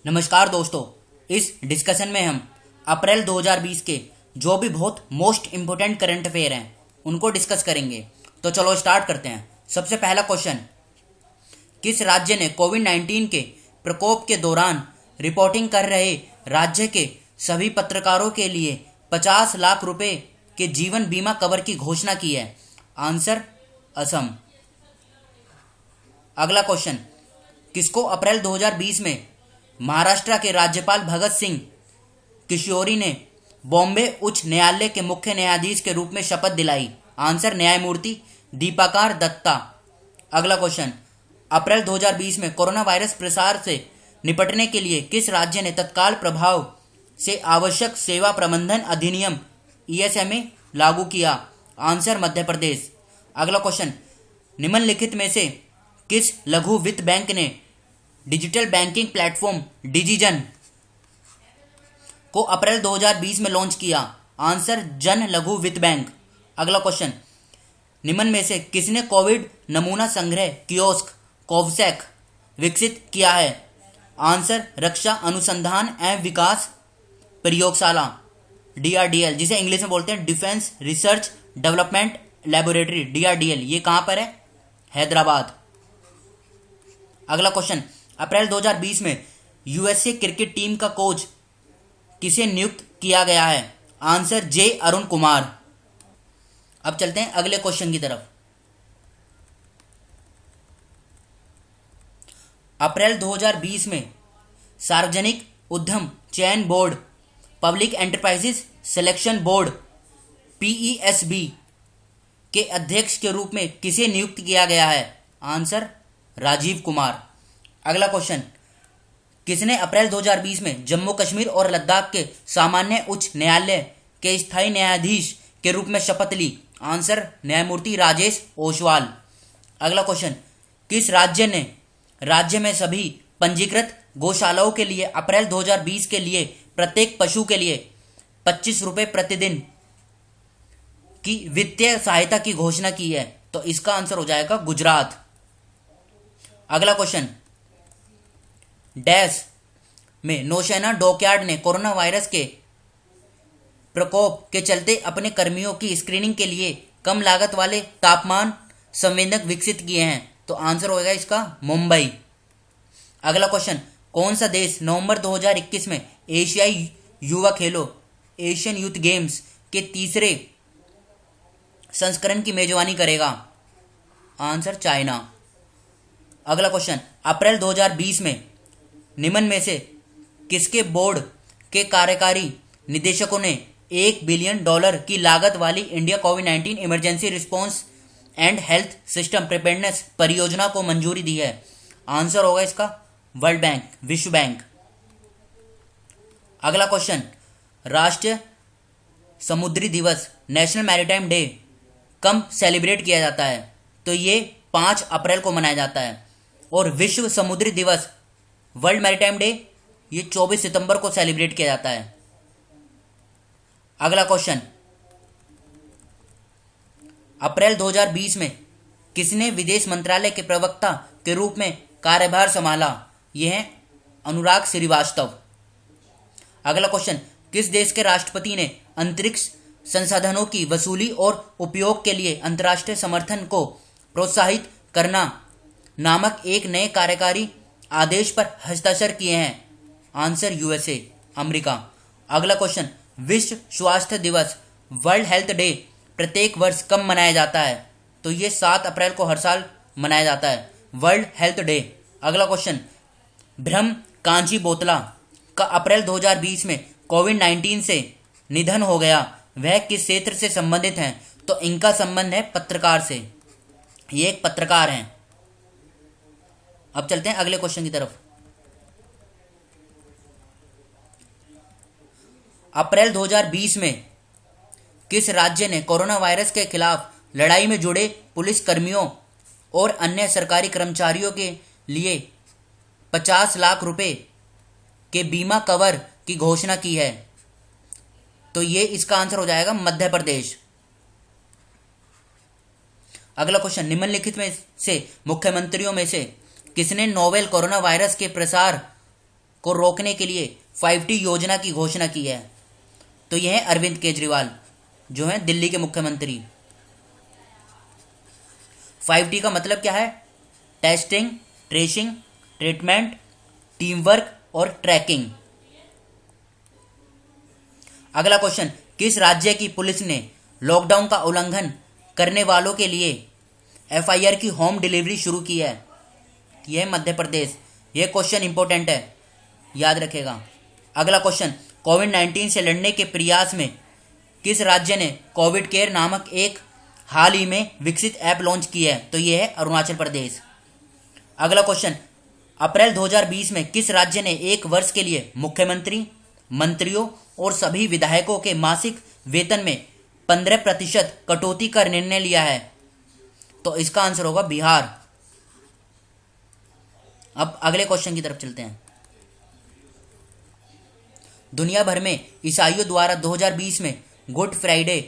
नमस्कार दोस्तों। इस डिस्कशन में हम अप्रैल 2020 के जो भी बहुत मोस्ट इम्पोर्टेंट करंट अफेयर हैं उनको डिस्कस करेंगे। तो चलो स्टार्ट करते हैं। सबसे पहला क्वेश्चन, किस राज्य ने कोविड-19 के प्रकोप के दौरान रिपोर्टिंग कर रहे राज्य के सभी पत्रकारों के लिए 50 लाख रुपए के जीवन बीमा कवर की घोषणा की है? आंसर, असम। अगला क्वेश्चन, किसको अप्रैल 2020 में महाराष्ट्र के राज्यपाल भगत सिंह किशोरी ने बॉम्बे उच्च न्यायालय के मुख्य न्यायाधीश के रूप में शपथ दिलाई? आंसर, न्यायमूर्ति दीपाकार दत्ता। अगला क्वेश्चन, अप्रैल 2020 में कोरोना वायरस प्रसार से निपटने के लिए किस राज्य ने तत्काल प्रभाव से आवश्यक सेवा प्रबंधन अधिनियम ESMA लागू किया? आंसर, मध्य प्रदेश। अगला क्वेश्चन, निम्नलिखित में से किस लघु वित्त बैंक ने डिजिटल बैंकिंग प्लेटफॉर्म डिजिजन को अप्रैल 2020 में लॉन्च किया? आंसर, जन लघु वित्त बैंक। अगला क्वेश्चन, निम्न में से किसने कोविड नमूना संग्रह कियोस्क कोवसैक विकसित किया है? आंसर, रक्षा अनुसंधान एवं विकास प्रयोगशाला DRDL, जिसे इंग्लिश में बोलते हैं defence research development laboratory DRDL। ये कहां पर है? हैदराबाद। अगला क्वेश्चन, अप्रैल 2020 में USA क्रिकेट टीम का कोच किसे नियुक्त किया गया है? Answer, J Arun Kumar. अब चलते हैं अगले क्वेश्चन की तरफ। अप्रैल 2020 में सार्वजनिक उद्यम चयन board public enterprises selection board PESB के अध्यक्ष के रूप में किसे नियुक्त किया गया है? आंसर, राजीव कुमार। अगला क्वेश्चन, किसने अप्रैल 2020 में जम्मू कश्मीर और लद्दाख के सामान्य उच्च न्यायालय के स्थायी न्यायाधीश के रूप में शपथ ली? आंसर, न्यायमूर्ति राजेश ओसवाल। अगला क्वेश्चन, किस राज्य ने राज्य में सभी पंजीकृत गौशालाओं के लिए अप्रैल 2020 के लिए प्रत्येक पशु के लिए 25 रुपये प्रतिदिन की वित्तीय सहायता की घोषणा की है? तो इसका आंसर हो जाएगा गुजरात। अगला क्वेश्चन, डैश में नौसेना डॉकयार्ड ने कोरोना वायरस के प्रकोप के चलते अपने कर्मियों की स्क्रीनिंग के लिए कम लागत वाले तापमान संवेदक विकसित किए हैं? तो आंसर होगा इसका मुंबई। अगला क्वेश्चन, कौन सा देश नवंबर 2021 में एशियाई युवा खेलों एशियन यूथ गेम्स के तीसरे संस्करण की मेजबानी करेगा? Answer, China. अगला क्वेश्चन, अप्रैल 2020 में निम्न में से किसके बोर्ड के कार्यकारी निदेशकों ने $1 बिलियन की लागत वाली India covid emergency response and health system preparedness परियोजना को मंजूरी दी है? आंसर होगा इसका वर्ल्ड बैंक, विश्व बैंक। अगला क्वेश्चन, राष्ट्रीय समुद्री दिवस नेशनल मैरीटाइम डे कब सेलिब्रेट किया जाता है? तो ये 5 अप्रैल को मनाया जाता है। और विश्व समुद्री दिवस वर्ल्ड मैरीटाइम डे ये 24 सितंबर को सेलिब्रेट किया जाता है। अगला क्वेश्चन, अप्रैल 2020 में किसने विदेश मंत्रालय के प्रवक्ता के रूप में कार्यभार संभाला? यह है अनुराग श्रीवास्तव। अगला क्वेश्चन, किस देश के राष्ट्रपति ने अंतरिक्ष संसाधनों की वसूली और उपयोग के लिए अंतर्राष्ट्रीय समर्थन को प्रोत्साहित करना नामक एक नए कार्यकारी आदेश पर हस्ताक्षर किए हैं? Answer, USA, America. अगला क्वेश्चन, विश्व स्वास्थ्य दिवस वर्ल्ड हेल्थ डे प्रत्येक वर्ष कब मनाया जाता है? तो ये 7 अप्रैल को हर साल मनाया जाता है, वर्ल्ड हेल्थ डे। अगला क्वेश्चन, ब्रह्म कांची बोतला का अप्रैल 2020 में कोविड-19 से निधन हो गया, वह किस क्षेत्र से संबंधित हैं? तो इनका संबंध है पत्रकार से, ये एक पत्रकार हैं। अब चलते हैं अगले क्वेश्चन की तरफ। अप्रैल 2020 में किस राज्य ने कोरोना वायरस के खिलाफ लड़ाई में जुड़े पुलिस कर्मियों और अन्य सरकारी कर्मचारियों के लिए 50 लाख रुपए के बीमा कवर की घोषणा की है? तो ये इसका आंसर हो जाएगा मध्य प्रदेश। अगला क्वेश्चन, निम्नलिखित में से मुख्यमंत्रियों में से किसने नोवेल कोरोना वायरस के प्रसार को रोकने के लिए 5T योजना की घोषणा की है। तो यह है अरविंद केजरीवाल जो है दिल्ली के मुख्यमंत्री। 5T का मतलब क्या है? Testing, tracing, treatment, team work और ट्रैकिंग। अगला क्वेश्चन, किस राज्य की पुलिस ने लॉकडाउन का उल्लंघन करने वालों के लिए FIR की होम डिलीवरी शुरू की है? यह मध्य प्रदेश। यह क्वेश्चन इंपॉर्टेंट है, याद रखेगा। अगला क्वेश्चन, कोविड-19 से लड़ने के प्रयास में किस राज्य ने कोविड केयर नामक एक हाल ही में विकसित ऐप लॉन्च की है? तो यह है अरुणाचल प्रदेश। अगला क्वेश्चन, अप्रैल 2020 में किस राज्य ने एक वर्ष के लिए मुख्यमंत्री, मंत्रियों और सभी विधायकों के मासिक वेतन में 15% कटौती का निर्णय लिया है? तो इसका आंसर होगा बिहार। अब अगले क्वेश्चन की तरफ चलते हैं। दुनिया भर में ईसाइयों द्वारा 2020 में गुड फ्राइडे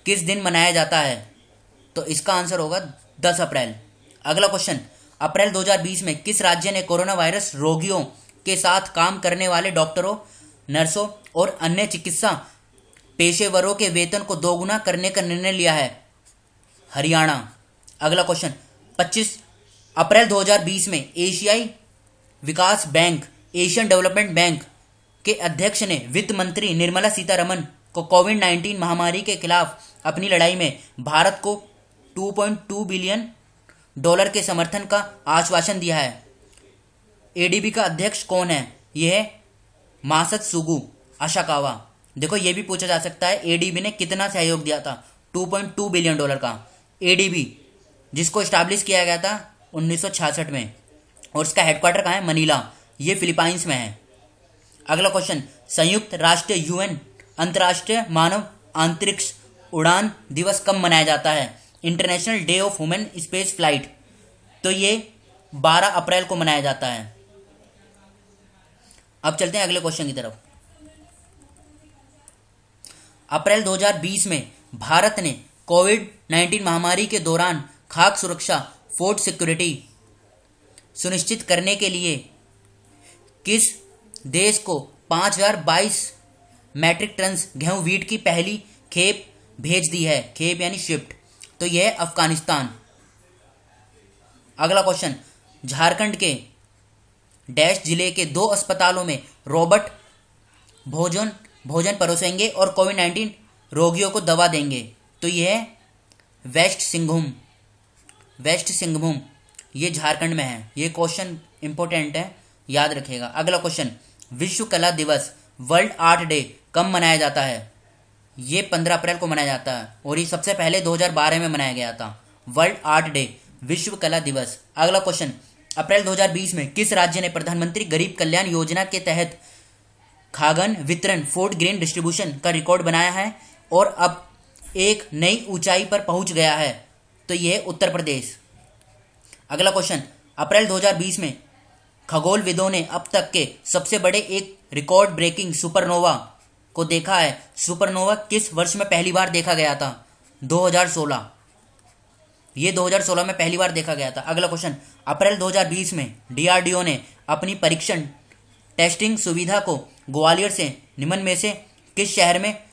किस दिन मनाया जाता है? तो इसका आंसर होगा 10 अप्रैल। अगला क्वेश्चन, अप्रैल 2020 में किस राज्य ने कोरोना वायरस रोगियों के साथ काम करने वाले डॉक्टरों, नर्सों और अन्य चिकित्सा पेशेवरों के वेतन को दोगुना करने का निर्णय लिया है? हरियाणा। अगला क्वेश्चन, 25 अप्रैल 2020 में एशियाई विकास बैंक, एशियन डेवलपमेंट बैंक के अध्यक्ष ने वित्त मंत्री निर्मला सीतारमन को कोविड-19 महामारी के खिलाफ अपनी लड़ाई में भारत को $2.2 बिलियन के समर्थन का आश्वासन दिया है। ADB का अध्यक्ष कौन है? यह है मासत्सुगु अशाकावा। देखो ये भी पूछा जा सकता है ADB ने कितना सहयोग दिया था? $2.2 बिलियन का। ADB जिसको स्टैब्लिश किया गया था 1966 में और इसका हेडक्वार्टर कहाँ है? मनीला। ये फिलीपाइंस में है। अगला क्वेश्चन, संयुक्त राष्ट्र UN अंतर्राष्ट्रीय मानव अंतरिक्ष उड़ान दिवस कब मनाया जाता है? International day of women space flight. तो ये 12 अप्रैल को मनाया जाता है। अब चलते हैं अगले क्वेश्चन की तरफ। अप्रैल 2020 में भारत ने कोविड-19 महामारी के दौरान खाद्य सुरक्षा, फूड सिक्योरिटी सुनिश्चित करने के लिए किस देश को 5022 मैट्रिक टन गेहूं वीट की पहली खेप भेज दी है? खेप यानी शिफ्ट। तो यह है अफगानिस्तान। अगला क्वेश्चन, झारखंड के डैश जिले के 2 अस्पतालों में रोबोट भोजन परोसेंगे और कोविड-19 रोगियों को दवा देंगे। तो यह है वेस्ट सिंहभूम। ये झारखंड में है। ये क्वेश्चन इंपॉर्टेंट है, याद रखिएगा। अगला क्वेश्चन, विश्व कला दिवस वर्ल्ड आर्ट डे कब मनाया जाता है? ये 15 अप्रैल को मनाया जाता है और ये सबसे पहले 2012 में मनाया गया था। वर्ल्ड आर्ट डे, विश्व कला दिवस। अगला क्वेश्चन, अप्रैल 2020 में किस राज्य ने प्रधानमंत्री गरीब कल्याण योजना के तहत खाद्यान्न वितरण, फूड ग्रेन डिस्ट्रीब्यूशन का रिकॉर्ड बनाया है और अब एक नई ऊंचाई पर पहुंच गया है? तो यह उत्तर प्रदेश। अगला क्वेश्चन, अप्रैल 2020 में खगोलविदों ने अब तक के सबसे बड़े एक रिकॉर्ड ब्रेकिंग सुपरनोवा को देखा है। सुपरनोवा किस वर्ष में पहली बार देखा गया था? 2016। ये 2016 में पहली बार देखा गया था। अगला क्वेश्चन, अप्रैल 2020 में DRDO ने अपनी परीक्षण टेस्टिंग सुविधा को ग्वालियर से निम्न में से किस शहर में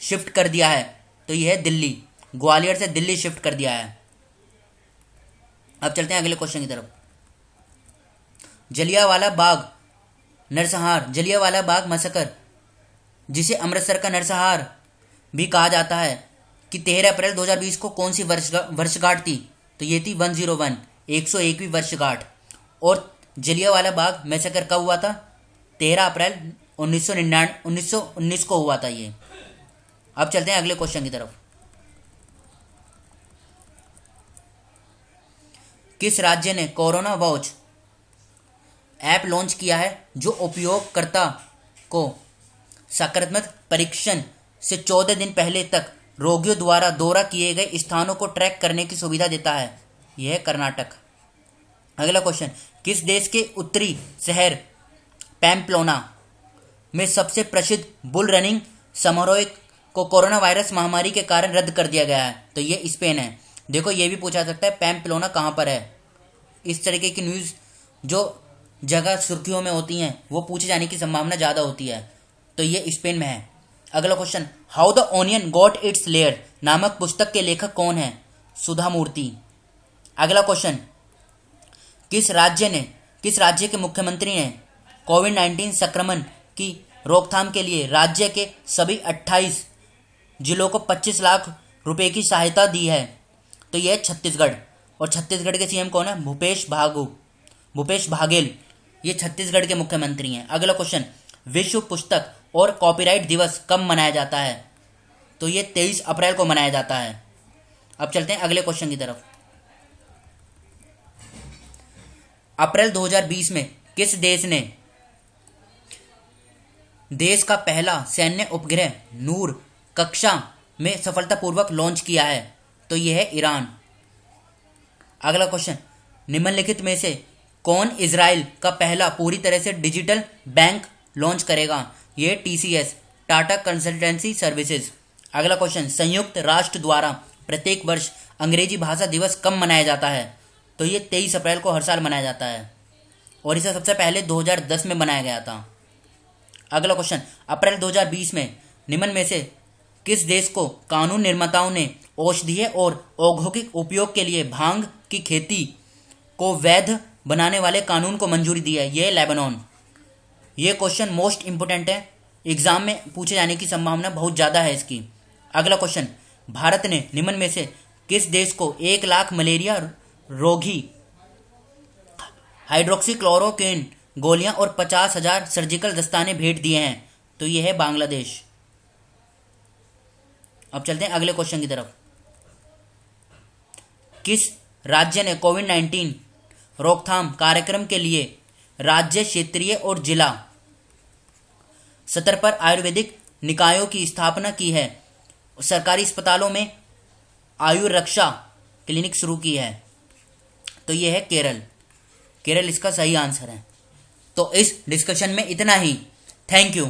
शिफ्ट कर दिया है? तो यह है दिल्ली। ग्वालियर से दिल्ली शिफ्ट कर दिया है। अब चलते हैं अगले क्वेश्चन की तरफ। जलियांवाला बाग मैसेकर, जिसे अमृतसर का नरसंहार भी कहा जाता है, कि 13 अप्रैल 2020 को कौन सी वर्षगांठ थी? तो ये थी 101, 101वीं वर्षगांठ। और जलियांवाला बाग मैसेकर कब हुआ था? 13 अप्रैल 1919 को हुआ था ये। अब चलते हैं अगले क्वेश्चन की तरफ। किस राज्य ने कोरोना वॉच ऐप लॉन्च किया है जो उपयोगकर्ता को सकारात्मक परीक्षण से 14 दिन पहले तक रोगियों द्वारा दौरा किए गए स्थानों को ट्रैक करने की सुविधा देता है? यह है कर्नाटक। अगला क्वेश्चन, किस देश के उत्तरी शहर पैम्प्लोना में सबसे प्रसिद्ध बुल रनिंग समारोह को कोरोना वायरस महामारी के कारण रद्द कर दिया गया है? तो ये स्पेन है। देखो ये भी पूछा सकता है पैम्प्लोना कहाँ पर है। इस तरीके की न्यूज़ जो जगह सुर्खियों में होती हैं वो पूछे जाने की संभावना ज़्यादा होती है, तो ये स्पेन में है। अगला question, how the onion got its layer नामक पुस्तक के लेखक कौन है? सुधा मूर्ति। अगला क्वेश्चन, किस राज्य के मुख्यमंत्री ने कोविड-19 संक्रमण की रोकथाम के लिए राज्य के सभी 28 जिलों को 25 लाख रुपए की सहायता दी है? तो यह है छत्तीसगढ़। और छत्तीसगढ़ के सीएम कौन है? भूपेश भागेल, ये छत्तीसगढ़ के मुख्यमंत्री हैं। अगला क्वेश्चन, विश्व पुस्तक और कॉपीराइट दिवस कब मनाया जाता है? तो ये 23 अप्रैल को मनाया जाता है। अब चलते हैं अगले क्वेश्चन की तरफ। अप्रैल 2020 में किस देश ने देश का पहला सैन्य उपग्रह नूर कक्षा में सफलतापूर्वक लॉन्च किया है? तो यह है ईरान। अगला क्वेश्चन, निम्नलिखित में से कौन इजराइल का पहला पूरी तरह से डिजिटल बैंक लॉन्च करेगा? ये टीसीएस, टाटा कंसल्टेंसी सर्विसेज। अगला क्वेश्चन, संयुक्त राष्ट्र द्वारा प्रत्येक वर्ष अंग्रेजी भाषा दिवस कब मनाया जाता है? तो ये 23 अप्रैल को हर साल मनाया जाता है और इसे सबसे पहले 2010 में बनाया गया था। अगला क्वेश्चन, अप्रैल 2020 में निम्न में से किस देश को कानून निर्माताओं ने औषधीय और औद्योगिक उपयोग के लिए भांग की खेती को वैध बनाने वाले कानून को मंजूरी दी है? ये लेबनान। ये क्वेश्चन मोस्ट इंपोर्टेंट है, एग्जाम में पूछे जाने की संभावना बहुत ज़्यादा है इसकी। अगला क्वेश्चन, भारत ने निम्न में से किस देश को 1 लाख मलेरिया रोगी हाइड्रोक्सीक्लोरोक्विन गोलियां और 50,000 सर्जिकल दस्ताने भेंट दिए हैं? तो यह है बांग्लादेश। अब चलते हैं अगले क्वेश्चन की तरफ। किस राज्य ने कोविड-19 रोकथाम कार्यक्रम के लिए राज्य, क्षेत्रीय और जिला स्तर पर आयुर्वेदिक निकायों की स्थापना की है? सरकारी अस्पतालों में आयुर्रक्षा क्लिनिक शुरू की है? तो यह है केरल इसका सही आंसर है। तो इस डिस्कशन में इतना ही। Thank you.